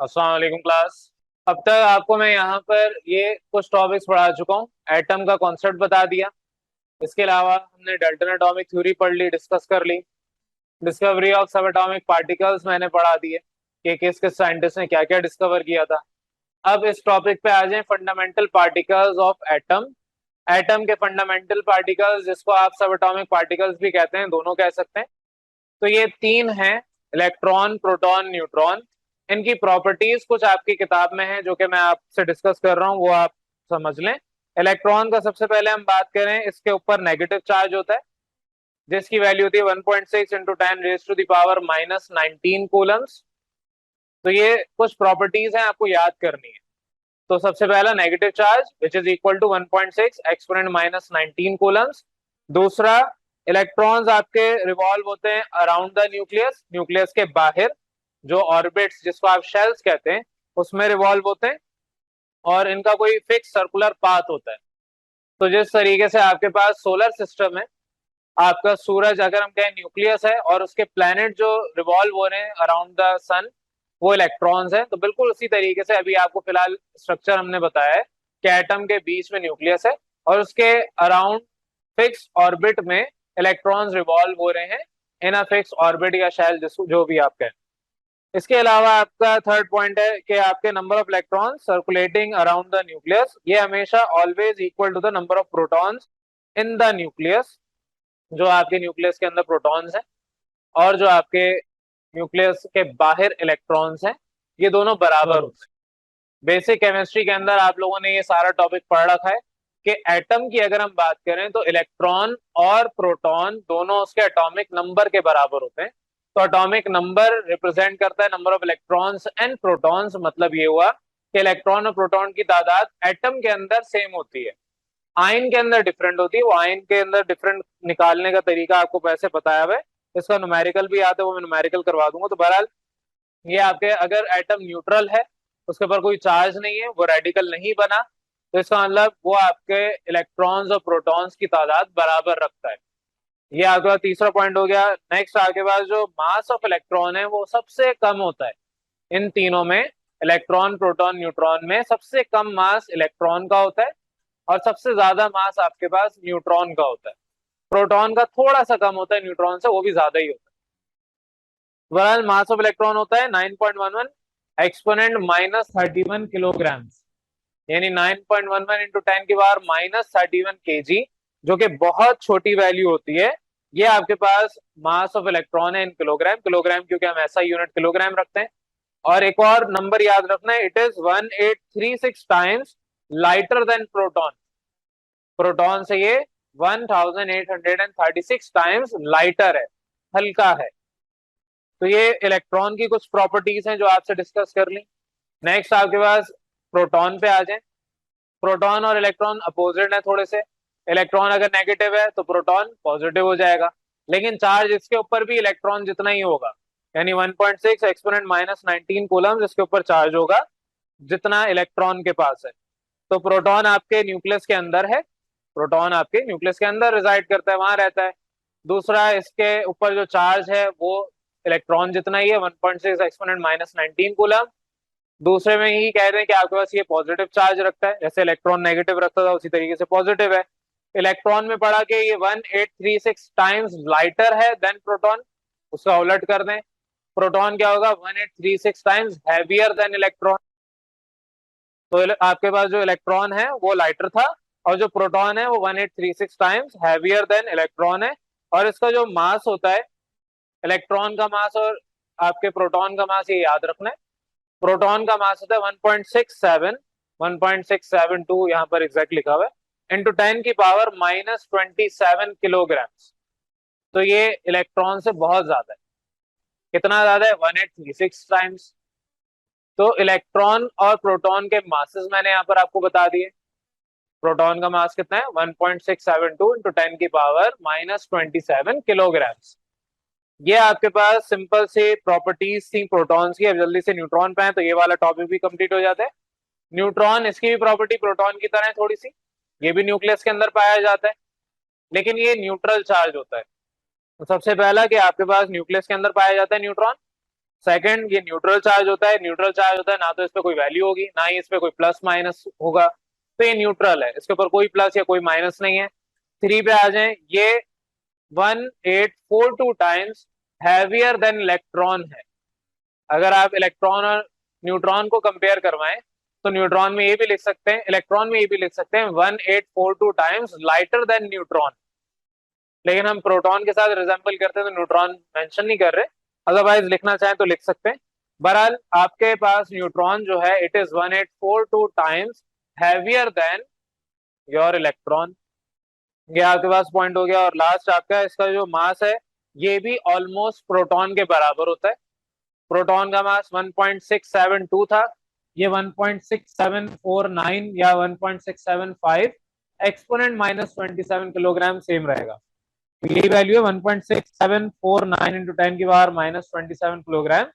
अस्सलाम वालेकुम क्लास। अब तक आपको मैं यहाँ पर ये कुछ टॉपिक्स पढ़ा चुका हूँ। एटम का कॉन्सेप्ट बता दिया। इसके अलावा हमने डाल्टन एटॉमिक थ्योरी पढ़ ली, डिस्कस कर ली। डिस्कवरी ऑफ सब एटॉमिक पार्टिकल्स मैंने पढ़ा दिए कि किस किस साइंटिस्ट ने क्या क्या डिस्कवर किया था। अब इस टॉपिक पे आ जाए, fundamental particles of atom. Atom के फंडामेंटल पार्टिकल्स, जिसको आप सब एटॉमिक पार्टिकल्स भी कहते हैं, दोनों कह सकते हैं। तो ये तीन हैं, इलेक्ट्रॉन, प्रोटॉन, न्यूट्रॉन। इनकी प्रॉपर्टीज कुछ आपकी किताब में है जो कि मैं आपसे डिस्कस कर रहा हूँ, वो आप समझ लें। इलेक्ट्रॉन का सबसे पहले हम बात करें, इसके ऊपर नेगेटिव चार्ज होता है जिसकी वैल्यू होती है 1.6 इंटू 10⁻⁻⁹ कूलम्स। तो ये कुछ प्रॉपर्टीज हैं, आपको याद करनी है। तो सबसे पहला negative charge which is equal to 1.6 exponent -19 coulombs. दूसरा, इलेक्ट्रॉन्स आपके रिवॉल्व होते हैं अराउंड द न्यूक्लियस, न्यूक्लियस के बाहर जो ऑर्बिट्स, जिसको आप शेल्स कहते हैं, उसमें रिवॉल्व होते हैं और इनका कोई फिक्स सर्कुलर पाथ होता है। तो जिस तरीके से आपके पास सोलर सिस्टम है, आपका सूरज अगर हम कहें न्यूक्लियस है और उसके प्लैनेट जो रिवॉल्व हो रहे हैं अराउंड द सन, वो इलेक्ट्रॉन्स हैं। तो बिल्कुल उसी तरीके से अभी आपको फिलहाल स्ट्रक्चर हमने बताया है कि एटम के बीच में न्यूक्लियस है और उसके अराउंड फिक्स ऑर्बिट में इलेक्ट्रॉन्स रिवॉल्व हो रहे हैं इन अ फिक्स ऑर्बिट या शेल, जिसको जो भी आप कहें। इसके अलावा आपका थर्ड पॉइंट है कि आपके number of electron circulating around the nucleus, ये हमेशा always equal to the number of protons in the nucleus. जो आपके न्यूक्लियस के अंदर प्रोटॉन्स हैं और जो आपके न्यूक्लियस के बाहर इलेक्ट्रॉन्स हैं, ये दोनों बराबर होते हैं। बेसिक केमिस्ट्री के अंदर आप लोगों ने ये सारा टॉपिक पढ़ रखा है कि एटम की अगर हम बात करें तो इलेक्ट्रॉन और प्रोटॉन दोनों उसके एटॉमिक नंबर के बराबर होते हैं। तो एटॉमिक नंबर रिप्रेजेंट करता है number of electrons and protons. मतलब ये हुआ कि इलेक्ट्रॉन और प्रोटॉन की तादाद एटम के अंदर सेम होती है, आयन के अंदर डिफरेंट होती है। वो आयन के अंदर डिफरेंट निकालने का तरीका आपको वैसे बताया हुआ है, इसका न्यूमेरिकल भी आता है, वो मैं न्यूमेरिकल करवा दूंगा। तो बहरहाल ये आपके, अगर एटम न्यूट्रल है, उसके ऊपर कोई चार्ज नहीं है, वो रेडिकल नहीं बना, तो इसका मतलब वो आपके इलेक्ट्रॉन्स और प्रोटॉन्स की तादाद बराबर रखता है। ये आपका तीसरा पॉइंट हो गया। नेक्स्ट आपके पास जो मास ऑफ इलेक्ट्रॉन है वो सबसे कम होता है इन तीनों में, इलेक्ट्रॉन, प्रोटॉन, न्यूट्रॉन में सबसे कम मास इलेक्ट्रॉन का होता है और सबसे ज्यादा मास आपके पास न्यूट्रॉन का होता है। प्रोटॉन का थोड़ा सा कम होता है न्यूट्रॉन से, वो भी ज्यादा ही होता है। बहरहाल मास ऑफ इलेक्ट्रॉन होता है 9.11 एक्सपोनेंट -31 किलोग्राम, यानी 9.11 इंटू 10⁻⁻31 kg, जो कि बहुत छोटी वैल्यू होती है। ये आपके पास मास ऑफ इलेक्ट्रॉन है इन किलोग्राम, किलोग्राम क्योंकि हम ऐसा यूनिट किलोग्राम रखते हैं। और एक और नंबर याद रखना है, it is 1836 times lighter than proton. Proton से ये 1836 टाइम्स लाइटर है, हल्का है। तो ये इलेक्ट्रॉन की कुछ प्रॉपर्टीज हैं जो आपसे डिस्कस कर ली। नेक्स्ट आपके पास प्रोटॉन पे आ जाए। प्रोटॉन और इलेक्ट्रॉन अपोजिट है थोड़े से। इलेक्ट्रॉन अगर नेगेटिव है तो प्रोटॉन पॉजिटिव हो जाएगा, लेकिन चार्ज इसके ऊपर भी इलेक्ट्रॉन जितना ही होगा, यानी 1.6 एक्सपोनेंट -19 कूलम्स इसके ऊपर चार्ज होगा जितना इलेक्ट्रॉन के पास है। तो प्रोटॉन आपके न्यूक्लियस के अंदर है, प्रोटॉन आपके न्यूक्लियस के अंदर रिजाइड करता है, वहां रहता है। दूसरा, इसके ऊपर जो चार्ज है वो इलेक्ट्रॉन जितना ही है, 1.6 एक्सपोनेंट -19 कूलम। दूसरे में ही कह रहे हैं कि आपके पास ये पॉजिटिव चार्ज रखता है, जैसे इलेक्ट्रॉन नेगेटिव रखता था उसी तरीके से पॉजिटिव है। इलेक्ट्रॉन में पढ़ा कि ये 1836 टाइम्स लाइटर है देन प्रोटॉन, उसका उलट कर दें, प्रोटॉन क्या होगा, 1836 टाइम्स हैवियर देन इलेक्ट्रॉन। तो आपके पास जो इलेक्ट्रॉन है वो लाइटर था और जो प्रोटॉन है वो 1836 टाइम्स हैवियर देन इलेक्ट्रॉन है। और इसका जो मास होता है, इलेक्ट्रॉन का मास और आपके प्रोटॉन का मास, ये याद रखना है। प्रोटॉन का मास होता है 1.67 यहाँ पर एग्जैक्ट लिखा हुआ है, इंटू 10⁻⁻27 किलोग्राम। तो ये इलेक्ट्रॉन से बहुत ज्यादा है। कितना ज्यादा है, 1836 टाइम्स। तो इलेक्ट्रॉन और प्रोटॉन के मासेस मैंने यहाँ पर आपको बता दिए। प्रोटॉन का मास कितना है, 1.672 इंटू 10⁻⁻27 किलोग्राम। ये आपके पास सिंपल से प्रॉपर्टीज थी प्रोटॉन्स की। अब जल्दी से न्यूट्रॉन पे है तो ये वाला टॉपिक भी कंप्लीट हो जाता है। न्यूट्रॉन, इसकी भी प्रॉपर्टी प्रोटॉन की तरह है थोड़ी सी, ये भी न्यूक्लियस के अंदर पाया जाता है, लेकिन ये न्यूट्रल चार्ज होता है। तो सबसे पहला कि आपके पास न्यूक्लियस के अंदर पाया जाता है न्यूट्रॉन, सेकंड, ये न्यूट्रल चार्ज होता है। न्यूट्रल चार्ज होता है, ना तो इस पे कोई वैल्यू होगी, ना ही इस पे कोई प्लस माइनस होगा, तो ये न्यूट्रल है, इसके ऊपर कोई प्लस या कोई माइनस नहीं है। थ्री पे आ जाए, ये 1842 टाइम्स हैवियर देन इलेक्ट्रॉन है। अगर आप इलेक्ट्रॉन और न्यूट्रॉन को कंपेयर करवाएं तो न्यूट्रॉन में ये भी लिख सकते हैं, इलेक्ट्रॉन में ये भी लिख सकते हैं 1842 टाइम्स लाइटर देन न्यूट्रॉन। लेकिन हम प्रोटॉन के साथ रिजेंबल करते हैं तो न्यूट्रॉन मेंशन नहीं कर रहे, अदरवाइज लिखना चाहें तो लिख सकते हैं। बहरहाल आपके पास न्यूट्रॉन जो है it is 1842 times heavier than your electron. ये आपके पास पॉइंट हो गया। और लास्ट आपका इसका जो मास है ये भी ऑलमोस्ट प्रोटॉन के बराबर होता है। प्रोटॉन का मास 1.672 था, ये 1.6749 या 1.675 एक्सपोनेंट माइनस 27 किलोग्राम सेम रहेगा। तो यही वैल्यू है 1.6749 इंटू 10 की पावर माइनस 27 किलोग्राम,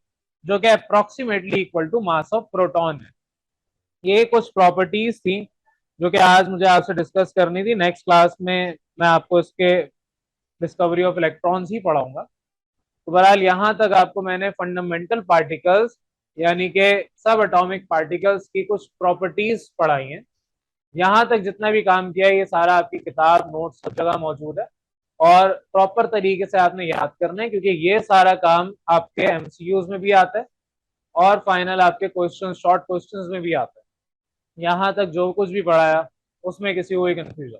जो कि approximately equal to mass of proton है। ये कुछ प्रॉपर्टीज थी जो कि आज मुझे आपसे डिस्कस करनी थी। नेक्स्ट क्लास में मैं आपको इसके डिस्कवरी ऑफ इलेक्ट्रॉन्स ही पढ़ाऊंगा। तो बहरहाल यहाँ तक आपको मैंने फंडामेंटल पार्टिकल्स यानी कि सब एटॉमिक पार्टिकल्स की कुछ प्रॉपर्टीज पढ़ाई हैं। यहाँ तक जितना भी काम किया है ये सारा आपकी किताब नोट्स सब जगह मौजूद है, और प्रॉपर तरीके से आपने याद करना है, क्योंकि ये सारा काम आपके एमसीक्यूज में भी आता है और फाइनल आपके क्वेश्चन शॉर्ट क्वेश्चंस में भी आता है। यहाँ तक जो कुछ भी पढ़ाया उसमें किसी को कोई कंफ्यूजन